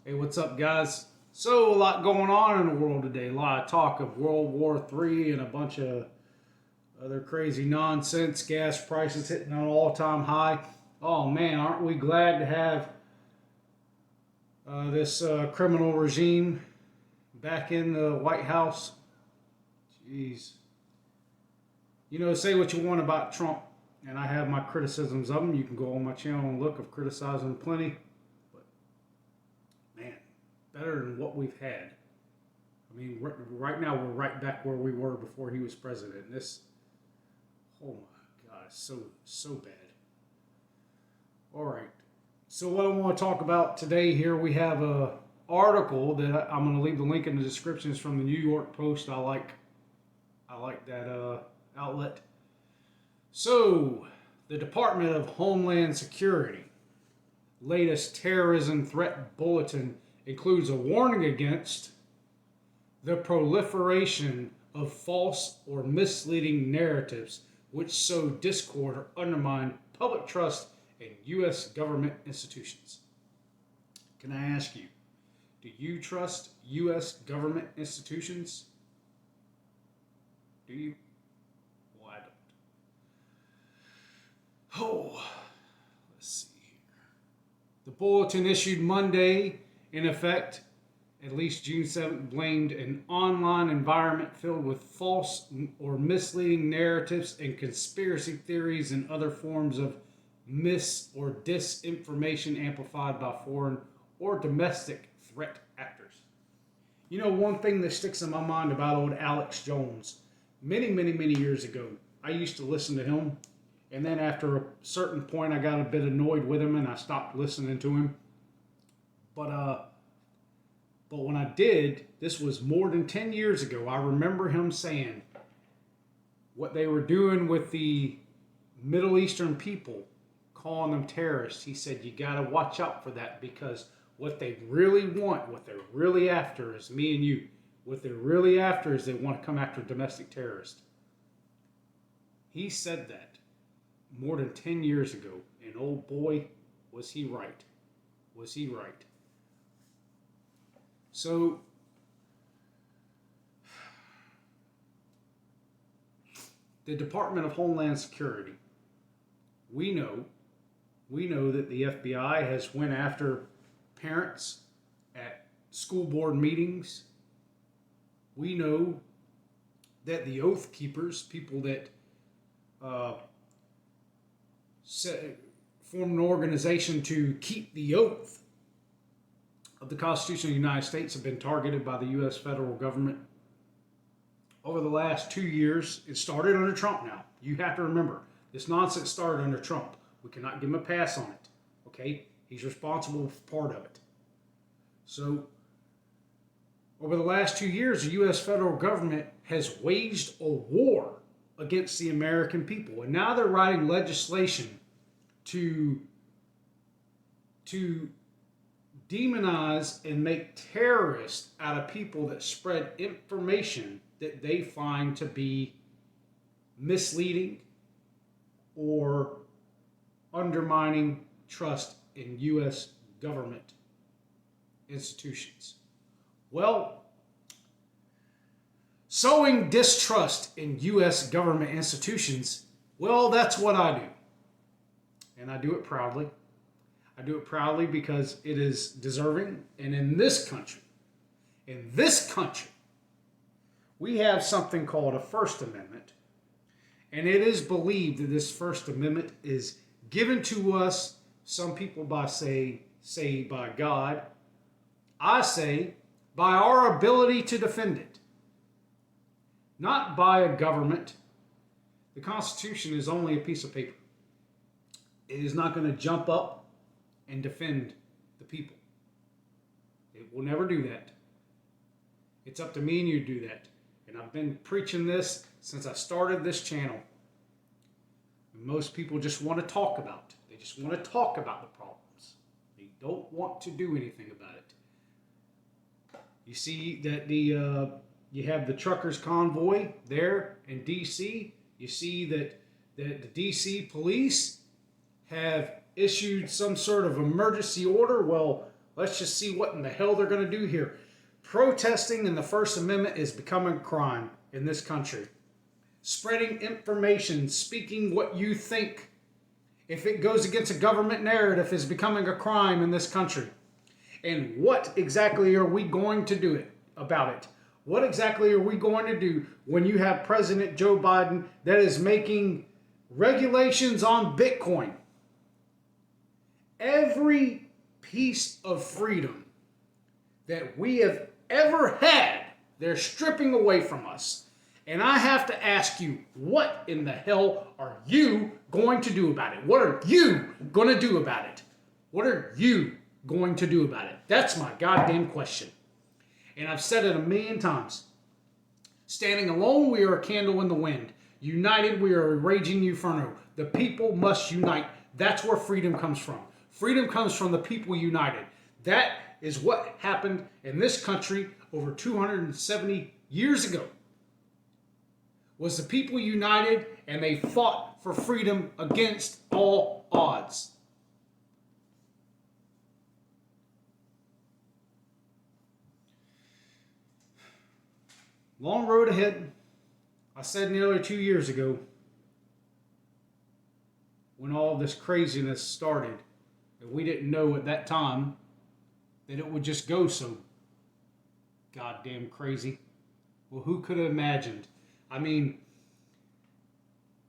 Hey, what's up, guys? So, a lot going on in the world today. A lot of talk of World War III and a bunch of other crazy nonsense. Gas prices hitting an all-time high. Oh man, aren't we glad to have this criminal regime back in the White House? Jeez. You know, say what you want about Trump, and I have my criticisms of him. You can go on my channel and look. I've criticized him plenty. But man, better than what we've had. I mean, right now we're right back where we were before he was president. And this, oh my God, so bad. All right. So what I want to talk about today here, we have a article that I'm going to leave the link in the description. It's from the New York Post. I like that outlet. So, the Department of Homeland Security latest terrorism threat bulletin includes a warning against the proliferation of false or misleading narratives which sow discord or undermine public trust in U.S. government institutions. Can I ask you, do you trust U.S. government institutions? Do you? Well, I don't. Oh, let's see here. The bulletin issued Monday, in effect, at least June 7th, blamed an online environment filled with false or misleading narratives and conspiracy theories and other forms of mis- or disinformation amplified by foreign or domestic threat actors. You know, one thing that sticks in my mind about old Alex Jones, many years ago, I used to listen to him, and then after a certain point, I got a bit annoyed with him and I stopped listening to him. But when I did, this was more than 10 years ago, I remember him saying what they were doing with the Middle Eastern people, calling them terrorists. He said, you got to watch out for that, because what they really want, what they're really after is me and you. What they're really after is they want to come after domestic terrorists. He said that more than 10 years ago, and oh boy, was he right. Was he right. So, the Department of Homeland Security, we know that the FBI has went after parents at school board meetings. We know that the Oath Keepers, people that form an organization to keep the oath of the Constitution of the United States, have been targeted by the US federal government over the last 2 years. It started under Trump now. You have to remember, this nonsense started under Trump. We cannot give him a pass on it. Okay? He's responsible for part of it. So, over the last 2 years, the U.S. federal government has waged a war against the American people. And now they're writing legislation to demonize and make terrorists out of people that spread information that they find to be misleading or undermining trust in U.S. government institutions. Well, sowing distrust in U.S. government institutions, well, that's what I do. And I do it proudly. I do it proudly because it is deserving. And in this country, we have something called a First Amendment. And it is believed that this First Amendment is given to us, some people say by God. I say by our ability to defend it, not by a government. The Constitution is only a piece of paper. It is not going to jump up and defend the people. It will never do that. It's up to me and you to do that. And I've been preaching this since I started this channel. And most people just want to talk about it. They just want to talk about the problems. They don't want to do anything about it. You see that you have the truckers convoy there in D.C. You see that the D.C. police have issued some sort of emergency order. Well, Let's just see what in the hell they're going to do here. Protesting in the First Amendment is becoming a crime in this country. Spreading information, speaking what you think, if it goes against a government narrative, is becoming a crime in this country. And what exactly are we going to do about it? What exactly are we going to do when you have President Joe Biden that is making regulations on Bitcoin? Every piece of freedom that we have ever had, they're stripping away from us. And I have to ask you, what in the hell are you going to do about it? What are you going to do about it? What are you going to do about it? That's my goddamn question. And I've said it a million times. Standing alone, we are a candle in the wind. United, we are a raging inferno. The people must unite. That's where freedom comes from. Freedom comes from the people united. That is what happened in this country over 270 years ago. Was the people united and they fought for freedom against all odds. Long road ahead. I said nearly 2 years ago, when all this craziness started, that we didn't know at that time that it would just go so goddamn crazy. Well, who could have imagined? I mean,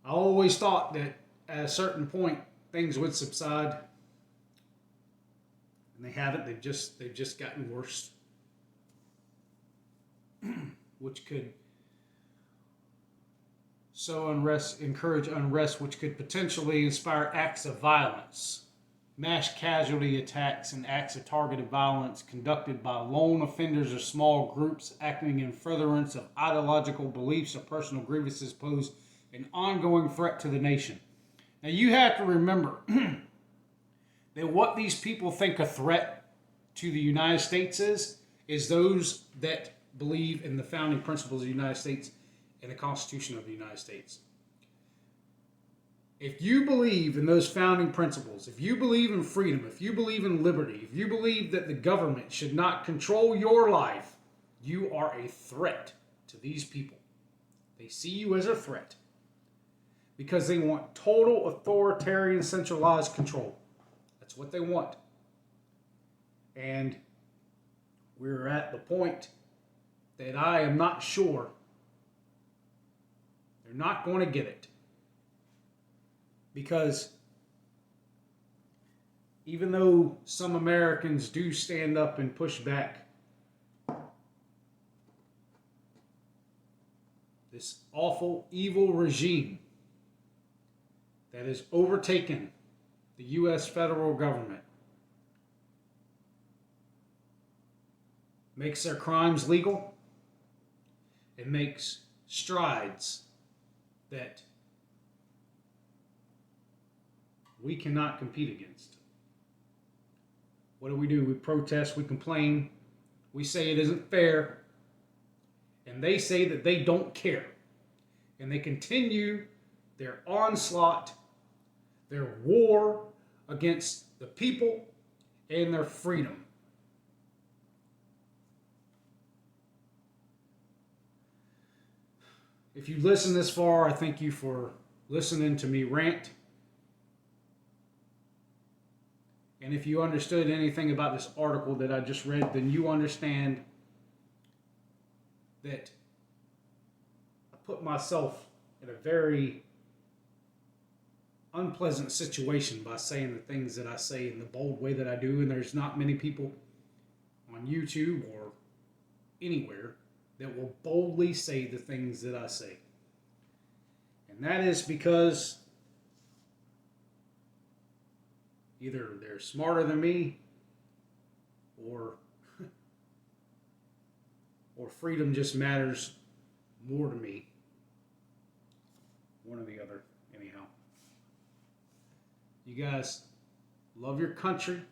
I always thought that at a certain point things would subside, and they haven't. They've just gotten worse, which could encourage unrest, which could potentially inspire acts of violence. Mass casualty attacks and acts of targeted violence conducted by lone offenders or small groups acting in furtherance of ideological beliefs or personal grievances pose an ongoing threat to the nation. Now you have to remember that what these people think a threat to the United States is those that believe in the founding principles of the United States and the Constitution of the United States. If you believe in those founding principles, if you believe in freedom, if you believe in liberty, if you believe that the government should not control your life, you are a threat to these people. They see you as a threat because they want total authoritarian centralized control. That's what they want. And we're at the point that I am not sure they're not going to get it. Because even though some Americans do stand up and push back, this awful, evil regime that has overtaken the US federal government makes their crimes legal. It makes strides that we cannot compete against. What do? We protest, we complain, we say it isn't fair, and they say that they don't care. And they continue their onslaught, their war against the people and their freedom. If you listen this far, I thank you for listening to me rant. And if you understood anything about this article that I just read, then you understand that I put myself in a very unpleasant situation by saying the things that I say in the bold way that I do. And there's not many people on YouTube or anywhere that will boldly say the things that I say. And that is because either they're smarter than me, or freedom just matters more to me. One or the other, anyhow. You guys love your country,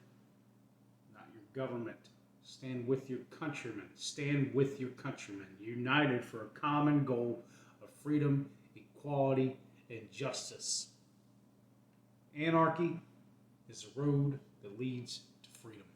not your government. Stand with your countrymen. Stand with your countrymen. United for a common goal of freedom, equality, and justice. Anarchy is the road that leads to freedom.